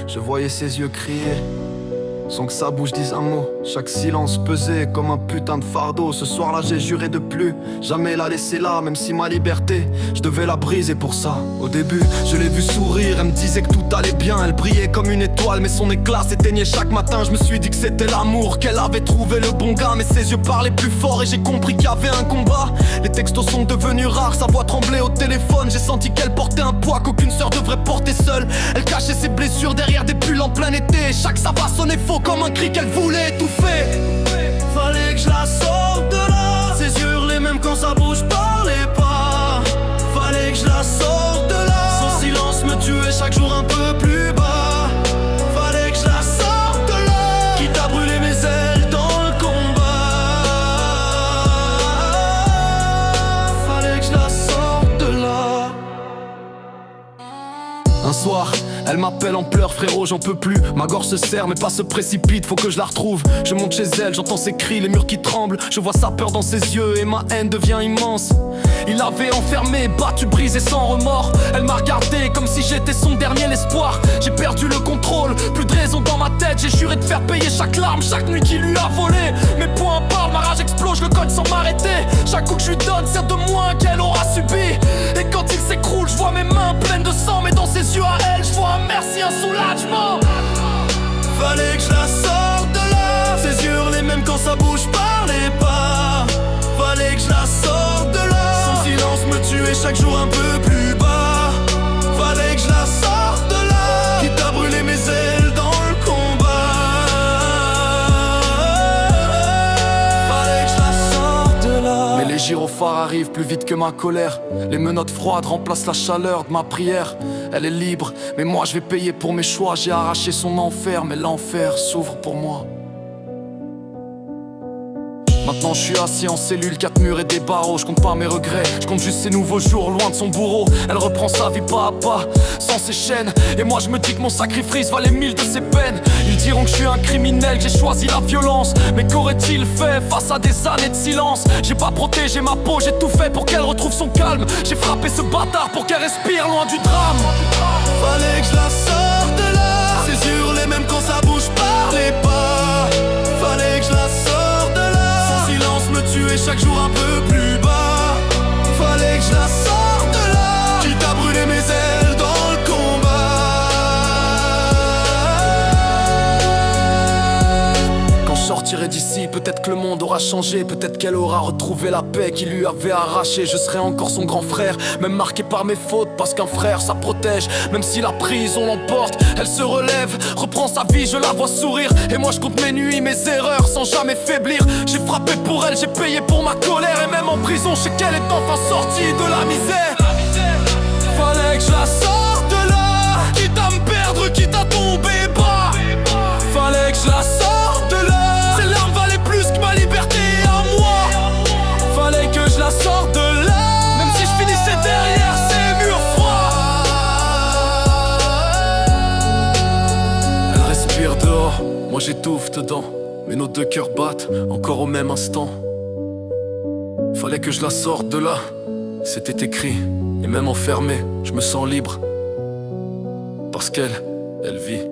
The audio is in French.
Je voyais ses yeux crier sans que sa bouche dise un mot. Chaque silence pesait comme un putain de fardeau. Ce soir-là j'ai juré de plus jamais la laisser là. Même si ma liberté, je devais la briser pour ça. Au début, je l'ai vue sourire, elle me disait que tout allait bien. Elle brillait comme une étoile, mais son éclat s'éteignait chaque matin. Je me suis dit que c'était l'amour, qu'elle avait trouvé le bon gars. Mais ses yeux parlaient plus fort et j'ai compris qu'il y avait un combat. Les textos sont devenus rares, sa voix tremblait au téléphone. J'ai senti qu'elle portait un poids qu'aucune sœur devrait porter seule. Elle cachait ses blessures derrière des pulls en plein été. Chaque sabbat sonnait faux comme un cri qu'elle voulait étouffer. Fallait que je la sorte de là. Ses yeux hurlaient même quand sa bouche parlait pas. Fallait que je la sorte de là. Son silence me tuait chaque jour un peu plus bas. Fallait que je la sorte de là. Quitte à brûler mes ailes dans le combat. Fallait que je la sorte de là. Un soir, elle m'appelle en pleurs, frérot, j'en peux plus. Ma gorge se serre, mais pas se précipite, faut que je la retrouve. Je monte chez elle, j'entends ses cris, les murs qui tremblent. Je vois sa peur dans ses yeux et ma haine devient immense. Il l'avait enfermée, battu, brisé sans remords. Elle m'a regardé comme si j'étais son dernier espoir. J'ai perdu le contrôle, plus de raison dans ma tête. J'ai juré de faire payer chaque larme, chaque nuit qu'il lui a volé. Mes poings parlent, ma rage explose, je le cogne sans m'arrêter. Chaque coup que je lui donne sert de moins qu'elle aura subi. Et quand il s'écroule, je vois mes mains pleines de sang. Mais dans ses yeux à elle, je vois un merci, un soulagement. Fallait que je la sorte de là. Ses yeux hurlaient même quand sa bouche parlait pas. Fallait que je la sorte de là. Son silence me tuait chaque jour un peu plus bas. Fallait que je la sorte de là. Quitte à brûler mes ailes dans le combat. Fallait que je la sorte de là. Mais les gyrophares arrivent plus vite que ma colère. Les menottes froides remplacent la chaleur de ma prière. Elle est libre, mais moi je vais payer pour mes choix. J'ai arraché son enfer, mais l'enfer s'ouvre pour moi. Maintenant je suis assis en cellule, 4 murs et des barreaux. Je compte pas mes regrets, je compte juste ces nouveaux jours loin de son bourreau. Elle reprend sa vie pas à pas, sans ses chaînes. Et moi je me dis que mon sacrifice valait 1000 de ses peines. Ils diront que je suis un criminel, que j'ai choisi la violence. Mais qu'aurait-il fait face à des années de silence? J'ai pas protégé ma peau, j'ai tout fait pour qu'elle retrouve son calme. J'ai frappé ce bâtard pour qu'elle respire loin du drame. Fallait que je la sorte de là. Ses yeux hurlaient même quand sa bouche parlait pas. Fallait que je la sorte de là. Son silence me tuait chaque jour un peu plus bas. Fallait que je la sorte de là. Quitte à brûler mes ailes dans le combat. Quand je sortirai d'ici, peut-être que le monde aura changé. Peut-être qu'elle aura retrouvé la paix qui lui avait arraché. Je serai encore son grand frère, même marqué par mes fautes. Parce qu'un frère ça protège, même si la prison l'emporte. Elle se relève, reprend sa vie, je la vois sourire. Et moi je compte mes nuits, mes erreurs sans jamais faiblir. J'ai frappé pour elle, j'ai payé pour ma colère. Et même en prison, je sais qu'elle est enfin sortie de la misère. Fallait que je la sorte de là. Quitte à me perdre, quitte à tomber bas. Fallait que je la sorte de là. Ses larmes valaient plus que ma liberté à moi. Fallait que je la sorte de là. Même si je finissais derrière ces murs froids. Elle respire dehors, moi j'étouffe dedans. Mais nos deux cœurs battent encore au même instant. Fallait que je la sorte de là. C'était écrit, et même enfermé, je me sens libre. Parce qu'elle vit.